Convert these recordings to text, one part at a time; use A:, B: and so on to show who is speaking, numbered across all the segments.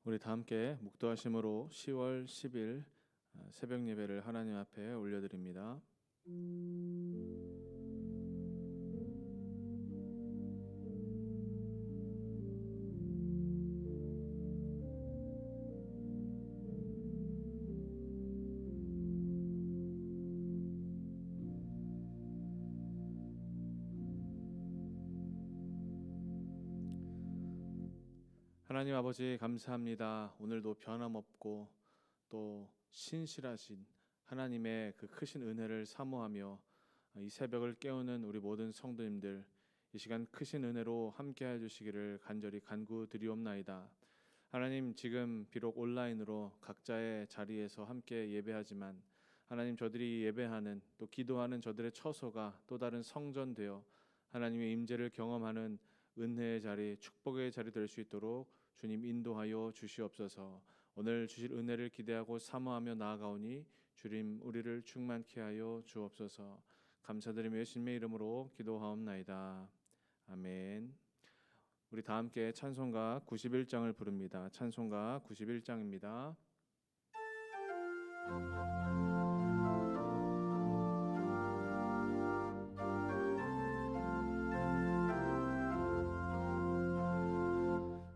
A: 우리 다 함께 묵도하심으로 10월 10일 새벽 예배를 하나님 앞에 올려드립니다. 하나님 아버지 감사합니다. 오늘도 변함없고 또 신실하신 하나님의 그 크신 은혜를 사모하며 이 새벽을 깨우는 우리 모든 성도님들, 이 시간 크신 은혜로 함께해 주시기를 간절히 간구드리옵나이다. 하나님, 지금 비록 온라인으로 각자의 자리에서 함께 예배하지만 하나님, 저들이 예배하는 또 기도하는 저들의 처소가 또 다른 성전되어 하나님의 임재를 경험하는 은혜의 자리, 축복의 자리 될 수 있도록 주님 인도하여 주시옵소서. 오늘 주실 은혜를 기대하고 사모하며 나아가오니 주님 우리를 충만케 하여 주옵소서. 감사드리며 예수님의 이름으로 기도하옵나이다. 아멘. 우리 다 함께 찬송가 91장을 부릅니다. 찬송가 91장입니다.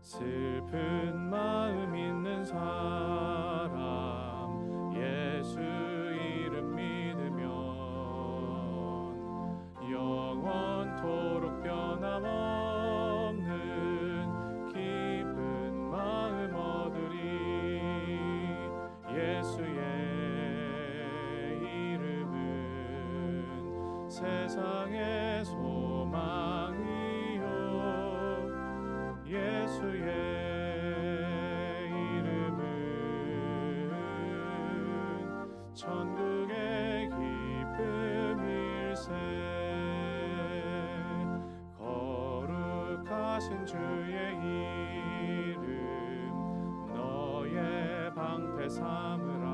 A: 슬픈 마음 있는 사람 예수 이름 믿으면 영원토록 변함없는 기쁜 마음 얻으리. 예수의 이름은 세상의 소망이요 예수의 이름은 천국의 기쁨일세. 거룩하신 주의 이름 너의 방패 삼으라.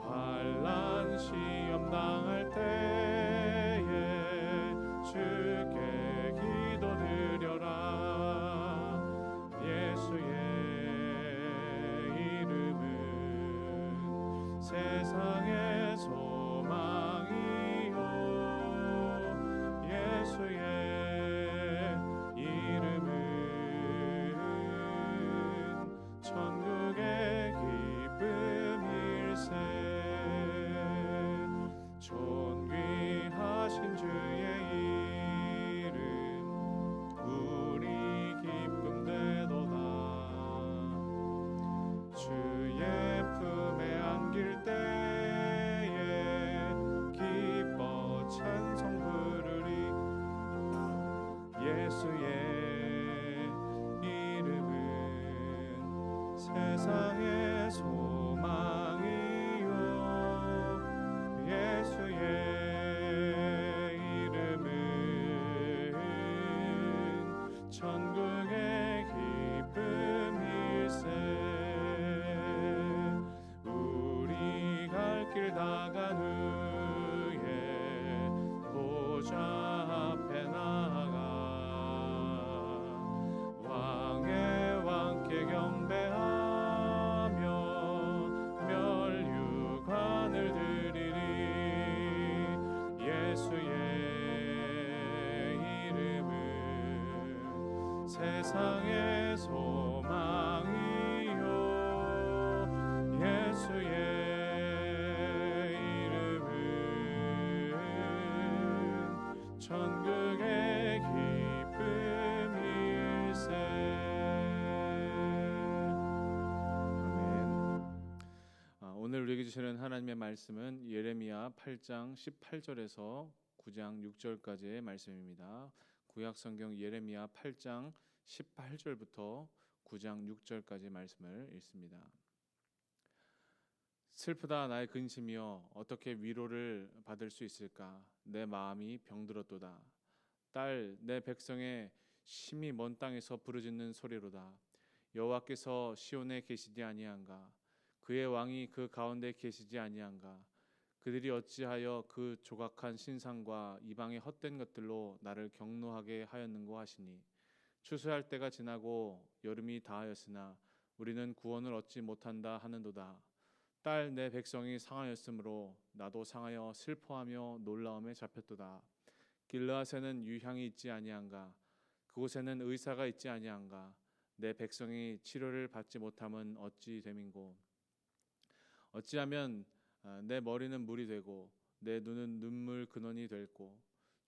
A: 환난 시험 당할 때에 주께 기도드려라. 예수의 이름은 세상의 소망이요 예수의 이름은 천국의 기쁨일세. 존귀하신 주의 이름 우리 기쁨 되도다. 주의 품에 안길 때에 기뻐 찬송 부르리. 예수의 이름은 세상의 소망이요 예수의 이름은 천국의 기쁨일세. 우리 갈 길 다 간 후에 보좌 앞에 나아가 왕의 왕께 경배하며 멸류관을 드리리. 예수의 이름은 세상의 소망이요 예수의 이름은 천국의 기쁨일세. 아멘. 오늘 우리에게 주시는 하나님의 말씀은 예레미야 8장 18절에서 9장 6절까지의 말씀입니다. 구약성경 예레미야 8장 18절부터 9장 6절까지 말씀을 읽습니다. 슬프다 나의 근심이여, 어떻게 위로를 받을 수 있을까? 내 마음이 병들었도다. 딸, 내 백성의 심히 먼 땅에서 부르짖는 소리로다. 여호와께서 시온에 계시지 아니한가? 그의 왕이 그 가운데 계시지 아니한가? 그들이 어찌하여 그 조각한 신상과 이방의 헛된 것들로 나를 경노하게 하였는고 하시니 추수할 때가 지나고 여름이 다하였으나 우리는 구원을 얻지 못한다 하는도다. 딸 내 백성이 상하였으므로 나도 상하여 슬퍼하며 놀라움에 잡혔도다. 길르앗에는 유향이 있지 아니한가? 그곳에는 의사가 있지 아니한가? 내 백성이 치료를 받지 못함은 어찌 됨인고? 어찌하면 내 머리는 물이 되고 내 눈은 눈물 근원이 될고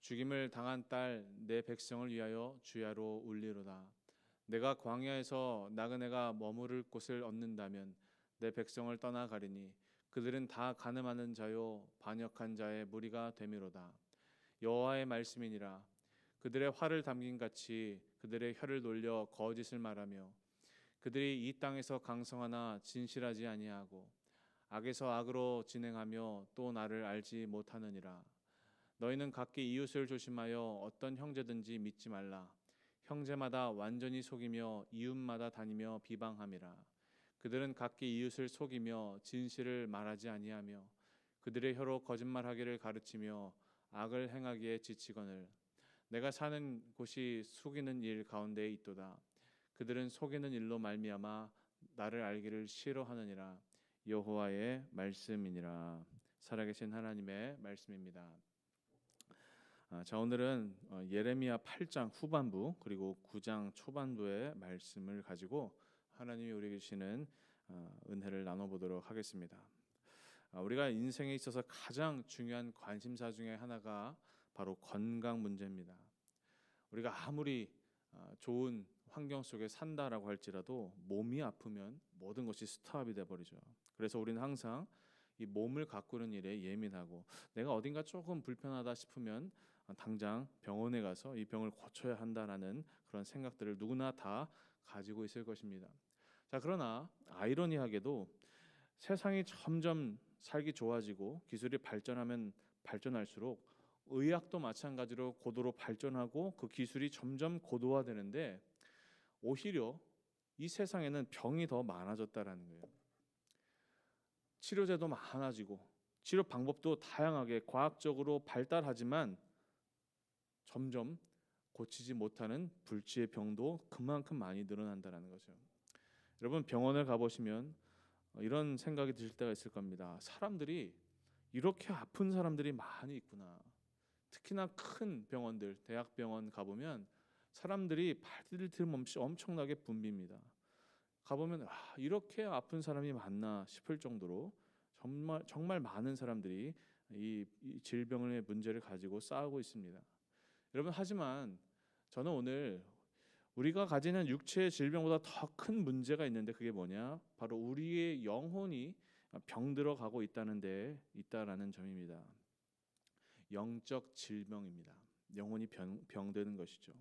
A: 죽임을 당한 딸 내 백성을 위하여 주야로 울리로다. 내가 광야에서 나그네가 머무를 곳을 얻는다면 내 백성을 떠나가리니 그들은 다 가늠하는 자요 반역한 자의 무리가 되미로다. 여호와의 말씀이니라. 그들의 화를 담긴 같이 그들의 혀를 돌려 거짓을 말하며 그들이 이 땅에서 강성하나 진실하지 아니하고 악에서 악으로 진행하며 또 나를 알지 못하느니라. 너희는 각기 이웃을 조심하여 어떤 형제든지 믿지 말라. 형제마다 완전히 속이며 이웃마다 다니며 비방함이라. 그들은 각기 이웃을 속이며 진실을 말하지 아니하며 그들의 혀로 거짓말하기를 가르치며 악을 행하기에 지치거늘 내가 사는 곳이 속이는 일 가운데에 있도다. 그들은 속이는 일로 말미암아 나를 알기를 싫어하느니라. 여호와의 말씀이니라. 살아계신 하나님의 말씀입니다. 자, 오늘은 예레미야 8장 후반부 그리고 9장 초반부의 말씀을 가지고 하나님이 우리에게 주시는 은혜를 나눠보도록 하겠습니다. 우리가 인생에 있어서 가장 중요한 관심사 중에 하나가 바로 건강 문제입니다. 우리가 아무리 좋은 환경 속에 산다라고 할지라도 몸이 아프면 모든 것이 스탑이 돼버리죠. 그래서 우리는 항상 이 몸을 가꾸는 일에 예민하고 내가 어딘가 조금 불편하다 싶으면 당장 병원에 가서 이 병을 고쳐야 한다라는 그런 생각들을 누구나 다 가지고 있을 것입니다. 자, 그러나 아이러니하게도 세상이 점점 살기 좋아지고 기술이 발전하면 발전할수록 의학도 마찬가지로 고도로 발전하고 그 기술이 점점 고도화되는데 오히려 이 세상에는 병이 더 많아졌다라는 거예요. 치료제도 많아지고 치료 방법도 다양하게 과학적으로 발달하지만 점점 고치지 못하는 불치의 병도 그만큼 많이 늘어난다는 거죠. 여러분 병원을 가보시면 이런 생각이 드실 때가 있을 겁니다. 사람들이 이렇게 아픈 사람들이 많이 있구나. 특히나 큰 병원들, 대학병원 가보면 사람들이 발디딜 틈 없이 엄청나게 붐빕니다. 가보면 이렇게 아픈 사람이 많나 싶을 정도로 정말 많은 사람들이 이 질병의 문제를 가지고 싸우고 있습니다. 여러분 하지만 저는 오늘 우리가 가지는 육체의 질병보다 더 큰 문제가 있는데 그게 뭐냐? 바로 우리의 영혼이 병들어 가고 있다라는 점입니다. 영적 질병입니다. 영혼이 병드는 것이죠.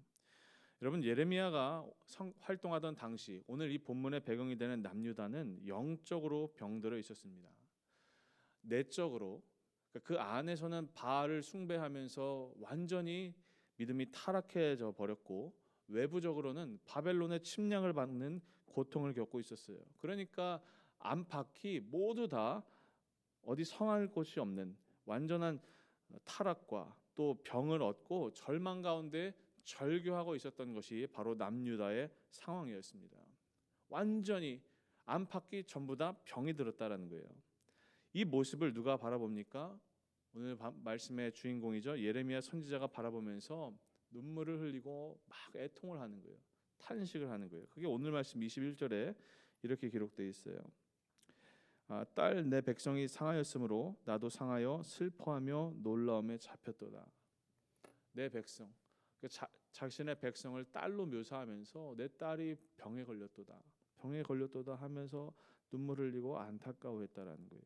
A: 여러분 예레미야가 활동하던 당시 오늘 이 본문의 배경이 되는 남유다는 영적으로 병들어 있었습니다. 내적으로 그 안에서는 바알을 숭배하면서 완전히 믿음이 타락해져 버렸고 외부적으로는 바벨론의 침략을 받는 고통을 겪고 있었어요. 그러니까 안팎이 모두 다 어디 성할 곳이 없는 완전한 타락과 또 병을 얻고 절망 가운데 절규하고 있었던 것이 바로 남유다의 상황이었습니다. 완전히 안팎이 전부 다 병이 들었다라는 거예요. 이 모습을 누가 바라봅니까? 오늘 말씀의 주인공이죠. 예레미야 선지자가 바라보면서 눈물을 흘리고 막 애통을 하는 거예요. 탄식을 하는 거예요. 그게 오늘 말씀 21절에 이렇게 기록되어 있어요. 딸 내 백성이 상하였으므로 나도 상하여 슬퍼하며 놀라움에 잡혔도다. 내 백성, 자신의 백성을 딸로 묘사하면서 내 딸이 병에 걸렸도다 하면서 눈물을 흘리고 안타까워했다라는 거예요.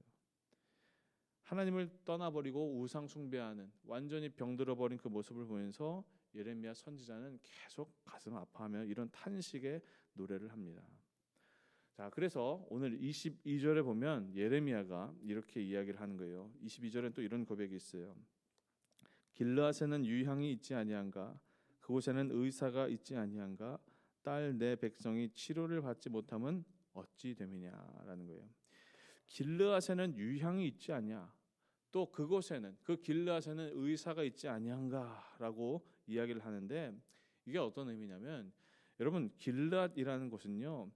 A: 하나님을 떠나버리고 우상 숭배하는 완전히 병들어버린 그 모습을 보면서 예레미야 선지자는 계속 가슴 아파하며 이런 탄식의 노래를 합니다. 자, 그래서 오늘 22절에 보면 예레미야가 이렇게 이야기를 하는 거예요. 22절엔 또 이런 고백이 있어요. 길르앗에는 유향이 있지 아니한가? 그곳에는 의사가 있지 아니한가? 딸 내 백성이 치료를 받지 못함은 어찌 됨이냐라는 거예요. 길르앗에는 유향이 있지 아니야. 또 그곳에는 그 길르앗에는 의사가 있지 아니한가라고 이야기를 하는데 이게 어떤 의미냐면 여러분 길앗이라는 곳은요,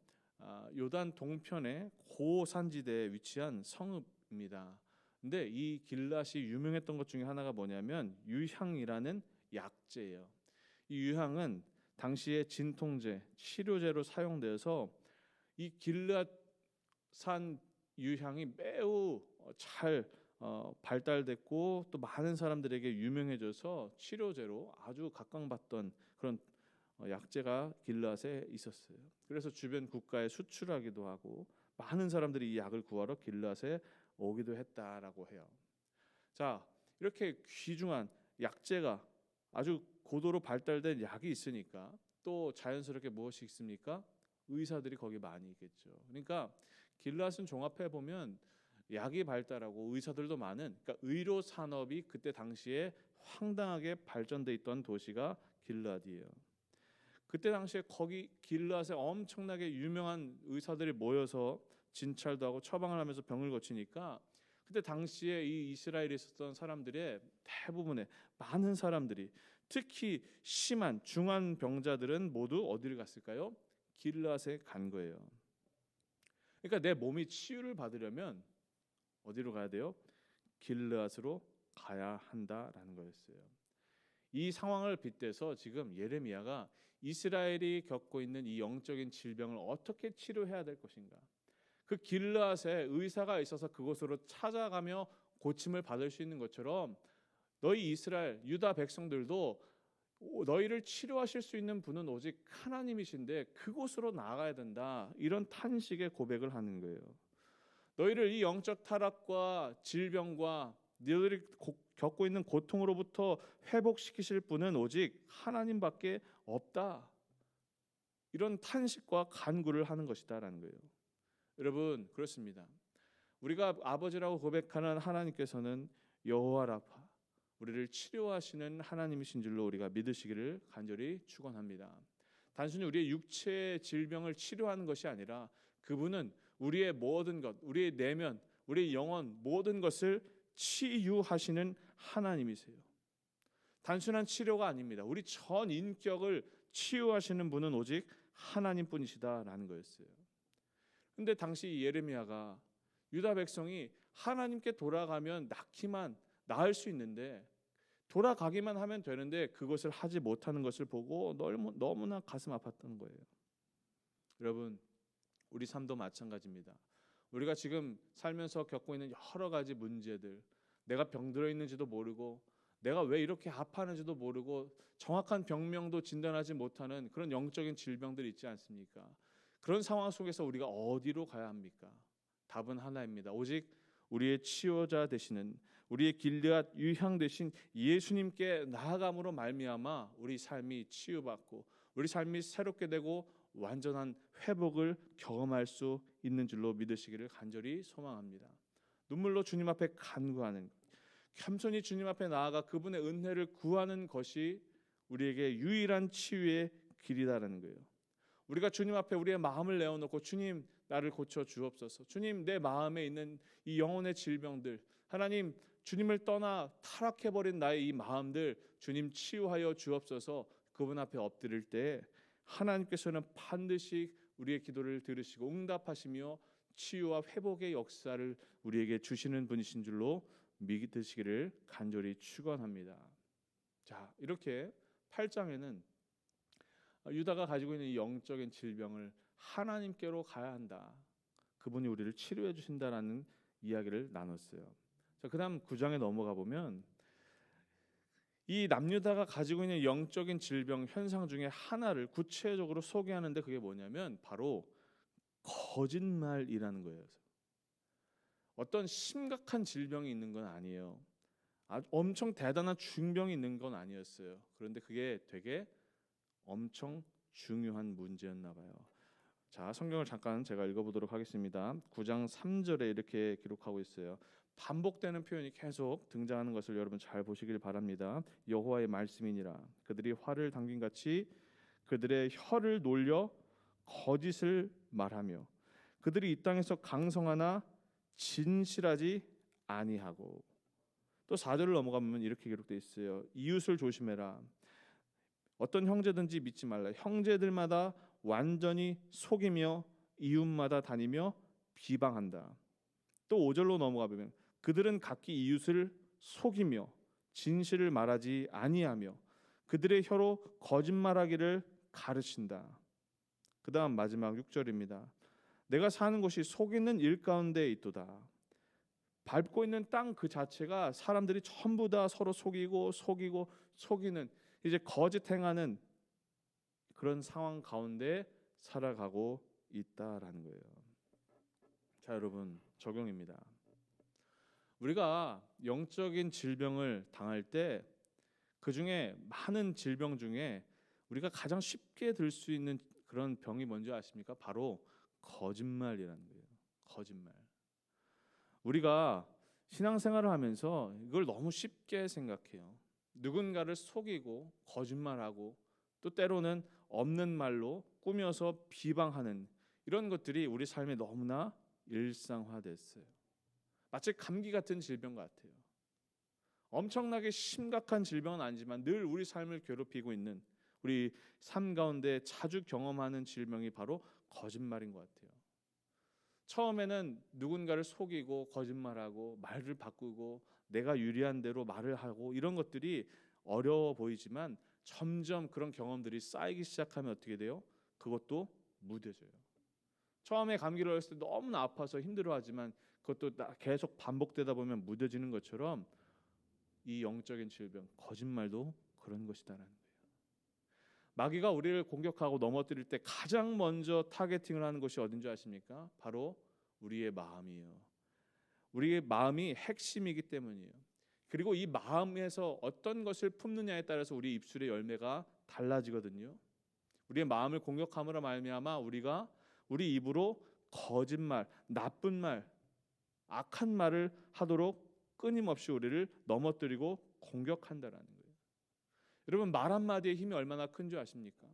A: 요단 동편의 고산지대에 위치한 성읍입니다. 근데 이 길앗이 유명했던 것 중에 하나가 뭐냐면 유향이라는 약재예요. 이 유향은 당시에 진통제, 치료제로 사용되어서 이 길앗산 유향이 매우 잘 발달됐고 또 많은 사람들에게 유명해져서 치료제로 아주 각광받던 그런 약재가 길앗에 있었어요. 그래서 주변 국가에 수출하기도 하고 많은 사람들이 이 약을 구하러 길앗에 오기도 했다라고 해요. 자, 이렇게 귀중한 약재가 아주 고도로 발달된 약이 있으니까 또 자연스럽게 무엇이 있습니까? 의사들이 거기 많이 있겠죠. 그러니까 길앗은 종합해 보면 약이 발달하고 의사들도 많은, 그러니까 의료 산업이 그때 당시에 황당하게 발전돼 있던 도시가 길앗이에요. 그때 당시에 거기 길앗에 엄청나게 유명한 의사들이 모여서 진찰도 하고 처방을 하면서 병을 고치니까 그때 당시에 이 이스라엘에 있었던 사람들의 대부분의 많은 사람들이, 특히 심한 중한 병자들은 모두 어디를 갔을까요? 길앗에 간 거예요. 그러니까 내 몸이 치유를 받으려면 어디로 가야 돼요? 길앗으로 가야 한다라는 거였어요. 이 상황을 빗대서 지금 예레미야가 이스라엘이 겪고 있는 이 영적인 질병을 어떻게 치료해야 될 것인가, 그 길앗에 의사가 있어서 그곳으로 찾아가며 고침을 받을 수 있는 것처럼 너희 이스라엘 유다 백성들도 너희를 치료하실 수 있는 분은 오직 하나님이신데 그곳으로 나아가야 된다, 이런 탄식의 고백을 하는 거예요. 너희를 이 영적 타락과 질병과 너희들이 겪고 있는 고통으로부터 회복시키실 분은 오직 하나님밖에 없다, 이런 탄식과 간구를 하는 것이다라는 거예요. 여러분, 그렇습니다. 우리가 아버지라고 고백하는 하나님께서는 여호와 라파, 우리를 치료하시는 하나님이신 줄로 우리가 믿으시기를 간절히 축원합니다. 단순히 우리의 육체의 질병을 치료하는 것이 아니라 그분은 우리의 모든 것, 우리의 내면, 우리의 영혼 모든 것을 치유하시는 하나님이세요. 단순한 치료가 아닙니다. 우리 전 인격을 치유하시는 분은 오직 하나님뿐이시다라는 거였어요. 근데 당시 예레미야가 유다 백성이 하나님께 돌아가면 낫기만 나을 수 있는데, 돌아가기만 하면 되는데 그것을 하지 못하는 것을 보고 너무나 가슴 아팠던 거예요. 여러분, 우리 삶도 마찬가지입니다. 우리가 지금 살면서 겪고 있는 여러 가지 문제들, 내가 병들어 있는지도 모르고 내가 왜 이렇게 아파하는지도 모르고 정확한 병명도 진단하지 못하는 그런 영적인 질병들이 있지 않습니까? 그런 상황 속에서 우리가 어디로 가야 합니까? 답은 하나입니다. 오직 우리의 치유자 되시는, 우리의 길앗 유향 되신 예수님께 나아감으로 말미암아 우리 삶이 치유받고 우리 삶이 새롭게 되고 완전한 회복을 경험할 수 있는 줄로 믿으시기를 간절히 소망합니다. 눈물로 주님 앞에 간구하는, 겸손히 주님 앞에 나아가 그분의 은혜를 구하는 것이 우리에게 유일한 치유의 길이다라는 거예요. 우리가 주님 앞에 우리의 마음을 내어놓고 주님 나를 고쳐 주옵소서, 주님 내 마음에 있는 이 영혼의 질병들, 하나님 주님을 떠나 타락해버린 나의 이 마음들 주님 치유하여 주옵소서, 그분 앞에 엎드릴 때 하나님께서는 반드시 우리의 기도를 들으시고 응답하시며 치유와 회복의 역사를 우리에게 주시는 분이신 줄로 믿으시기를 간절히 축원합니다. 자, 이렇게 8장에는 유다가 가지고 있는 이 영적인 질병을 하나님께로 가야 한다, 그분이 우리를 치료해 주신다라는 이야기를 나눴어요. 자, 그다음 9장에 넘어가 보면 이 남유다가 가지고 있는 영적인 질병 현상 중에 하나를 구체적으로 소개하는데 그게 뭐냐면 바로 거짓말이라는 거예요. 어떤 심각한 질병이 있는 건 아니에요. 엄청 대단한 중병이 있는 건 아니었어요. 그런데 그게 되게 엄청 중요한 문제였나 봐요. 자, 성경을 잠깐 제가 읽어보도록 하겠습니다. 9장 3절에 이렇게 기록하고 있어요. 반복되는 표현이 계속 등장하는 것을 여러분 잘 보시길 바랍니다. 여호와의 말씀이니라. 그들이 화를 당긴 같이 그들의 혀를 놀려 거짓을 말하며 그들이 이 땅에서 강성하나 진실하지 아니하고. 또 4절을 넘어가면 이렇게 기록되어 있어요. 이웃을 조심해라. 어떤 형제든지 믿지 말라. 형제들마다 완전히 속이며 이웃마다 다니며 비방한다. 또 5절로 넘어가 보면 그들은 각기 이웃을 속이며 진실을 말하지 아니하며 그들의 혀로 거짓말하기를 가르친다. 그 다음 마지막 6절입니다. 내가 사는 곳이 속이는 일 가운데 있도다. 밟고 있는 땅 그 자체가 사람들이 전부 다 서로 속이는 이제 거짓 행하는 그런 상황 가운데 살아가고 있다라는 거예요. 자, 여러분, 적용입니다. 우리가 영적인 질병을 당할 때 그 중에 많은 질병 중에 우리가 가장 쉽게 들 수 있는 그런 병이 뭔지 아십니까? 바로 거짓말이라는 거예요. 거짓말. 우리가 신앙생활을 하면서 이걸 너무 쉽게 생각해요. 누군가를 속이고 거짓말하고 또 때로는 없는 말로 꾸며서 비방하는 이런 것들이 우리 삶에 너무나 일상화됐어요. 마치 감기 같은 질병 같아요. 엄청나게 심각한 질병은 아니지만 늘 우리 삶을 괴롭히고 있는 우리 삶 가운데 자주 경험하는 질병이 바로 거짓말인 것 같아요. 처음에는 누군가를 속이고 거짓말하고 말을 바꾸고 내가 유리한 대로 말을 하고 이런 것들이 어려워 보이지만 점점 그런 경험들이 쌓이기 시작하면 어떻게 돼요? 그것도 무뎌져요. 처음에 감기를 걸렸을 때 너무나 아파서 힘들어하지만 그것도 계속 반복되다 보면 무뎌지는 것처럼 이 영적인 질병, 거짓말도 그런 것이다라는 거예요. 마귀가 우리를 공격하고 넘어뜨릴 때 가장 먼저 타겟팅을 하는 것이 어딘지 아십니까? 바로 우리의 마음이에요. 우리의 마음이 핵심이기 때문이에요. 그리고 이 마음에서 어떤 것을 품느냐에 따라서 우리 입술의 열매가 달라지거든요. 우리의 마음을 공격함으로 말미암아 우리가 우리 입으로 거짓말, 나쁜 말, 악한 말을 하도록 끊임없이 우리를 넘어뜨리고 공격한다라는 거예요. 여러분, 말 한마디의 힘이 얼마나 큰 줄 아십니까?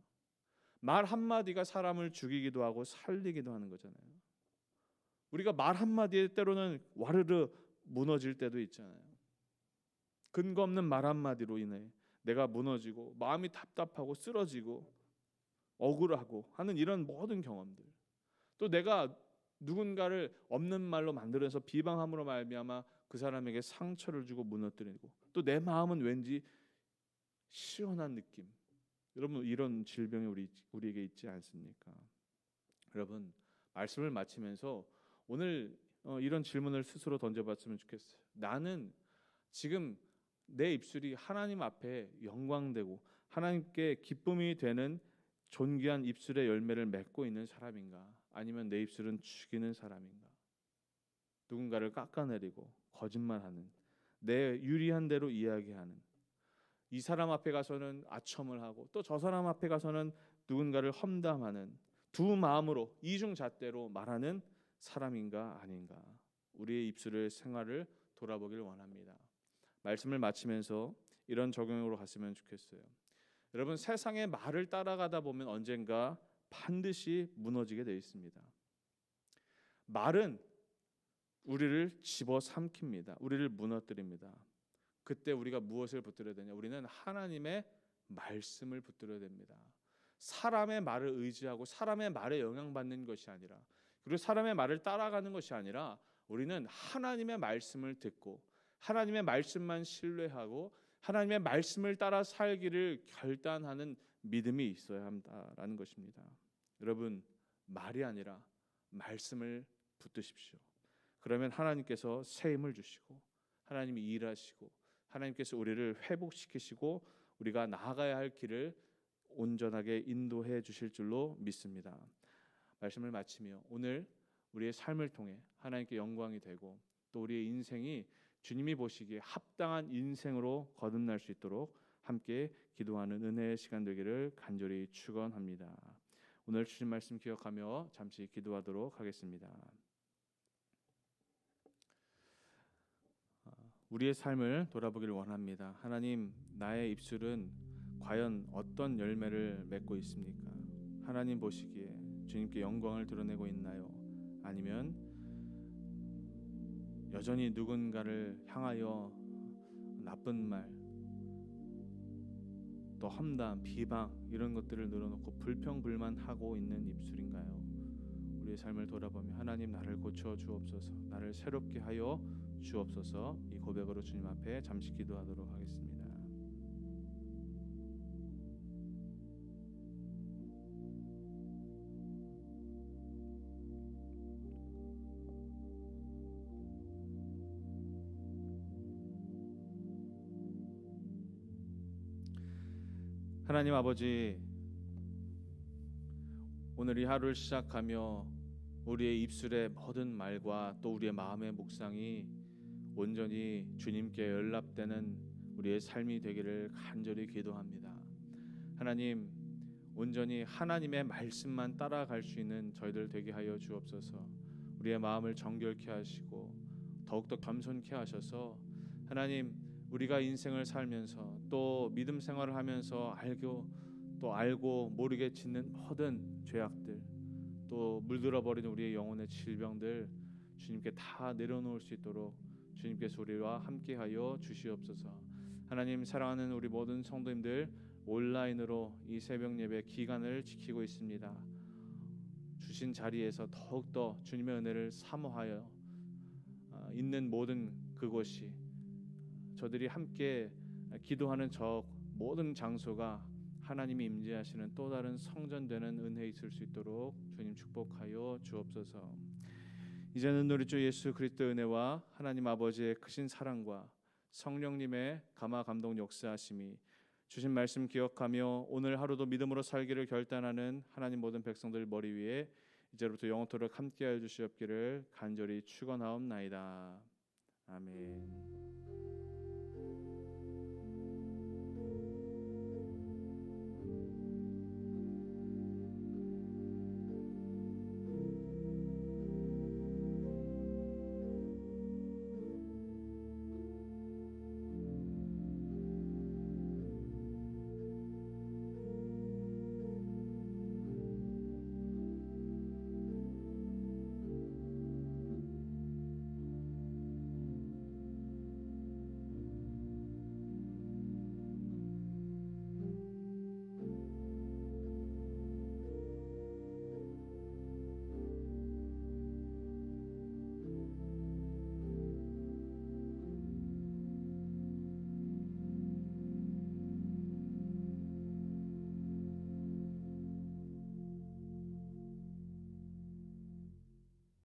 A: 말 한마디가 사람을 죽이기도 하고 살리기도 하는 거잖아요. 우리가 말 한마디에 때로는 와르르 무너질 때도 있잖아요. 근거 없는 말 한마디로 인해 내가 무너지고 마음이 답답하고 쓰러지고 억울하고 하는 이런 모든 경험들. 또 내가 누군가를 없는 말로 만들어서 비방함으로 말미암아 그 사람에게 상처를 주고 무너뜨리고 또 내 마음은 왠지 시원한 느낌. 여러분, 이런 질병이 우리에게 있지 않습니까? 여러분, 말씀을 마치면서 오늘 이런 질문을 스스로 던져봤으면 좋겠어요. 나는 지금 내 입술이 하나님 앞에 영광되고 하나님께 기쁨이 되는 존귀한 입술의 열매를 맺고 있는 사람인가? 아니면 내 입술은 죽이는 사람인가? 누군가를 깎아내리고 거짓말하는, 내 유리한 대로 이야기하는, 이 사람 앞에 가서는 아첨을 하고 또 저 사람 앞에 가서는 누군가를 험담하는 두 마음으로 이중잣대로 말하는 사람인가 아닌가? 우리의 입술의 생활을 돌아보길 원합니다. 말씀을 마치면서 이런 적용으로 갔으면 좋겠어요. 여러분, 세상의 말을 따라가다 보면 언젠가 반드시 무너지게 되어 있습니다. 말은 우리를 집어삼킵니다. 우리를 무너뜨립니다. 그때 우리가 무엇을 붙들어야 되냐? 우리는 하나님의 말씀을 붙들어야 됩니다. 사람의 말을 의지하고 사람의 말에 영향받는 것이 아니라, 그리고 사람의 말을 따라가는 것이 아니라 우리는 하나님의 말씀을 듣고 하나님의 말씀만 신뢰하고 하나님의 말씀을 따라 살기를 결단하는 믿음이 있어야 한다라는 것입니다. 여러분, 말이 아니라 말씀을 붙드십시오. 그러면 하나님께서 새 힘을 주시고 하나님이 일하시고 하나님께서 우리를 회복시키시고 우리가 나아가야 할 길을 온전하게 인도해 주실 줄로 믿습니다. 말씀을 마치며 오늘 우리의 삶을 통해 하나님께 영광이 되고 또 우리의 인생이 주님이 보시기에 합당한 인생으로 거듭날 수 있도록 함께 기도하는 은혜의 시간 되기를 간절히 축원합니다. 오늘 주신 말씀 기억하며 잠시 기도하도록 하겠습니다. 우리의 삶을 돌아보기를 원합니다. 하나님, 나의 입술은 과연 어떤 열매를 맺고 있습니까? 하나님 보시기에 주님께 영광을 드러내고 있나요? 아니면 여전히 누군가를 향하여 나쁜 말, 또 험담, 비방 이런 것들을 늘어놓고 불평불만하고 있는 입술인가요? 우리의 삶을 돌아보며 하나님 나를 고쳐 주옵소서, 나를 새롭게 하여 주옵소서, 이 고백으로 주님 앞에 잠시 기도하도록 하겠습니다. 하나님 아버지, 오늘 이 하루를 시작하며 우리의 입술의 모든 말과 또 우리의 마음의 묵상이 온전히 주님께 연락되는 우리의 삶이 되기를 간절히 기도합니다. 하나님, 온전히 하나님의 말씀만 따라갈 수 있는 저희들 되게 하여 주옵소서. 우리의 마음을 정결케 하시고 더욱더 겸손케 하셔서 하나님, 우리가 인생을 살면서 또 믿음 생활을 하면서 알고 모르게 짓는 모든 죄악들, 또 물들어 버리는 우리의 영혼의 질병들 주님께 다 내려놓을 수 있도록 주님께서 우리와 함께하여 주시옵소서. 하나님, 사랑하는 우리 모든 성도님들, 온라인으로 이 새벽 예배 기간을 지키고 있습니다. 주신 자리에서 더욱더 주님의 은혜를 사모하여 있는 모든 그곳이, 저들이 함께 기도하는 저 모든 장소가 하나님이 임재하시는 또 다른 성전되는 은혜 있을 수 있도록 주님 축복하여 주옵소서. 이제는 우리 주 예수 그리스도의 은혜와 하나님 아버지의 크신 사랑과 성령님의 감화 감동 역사하심이 주신 말씀 기억하며 오늘 하루도 믿음으로 살기를 결단하는 하나님 모든 백성들 머리 위에 이제부터 영원토록 함께하여 주시옵기를 간절히 축원하옵나이다. 아멘.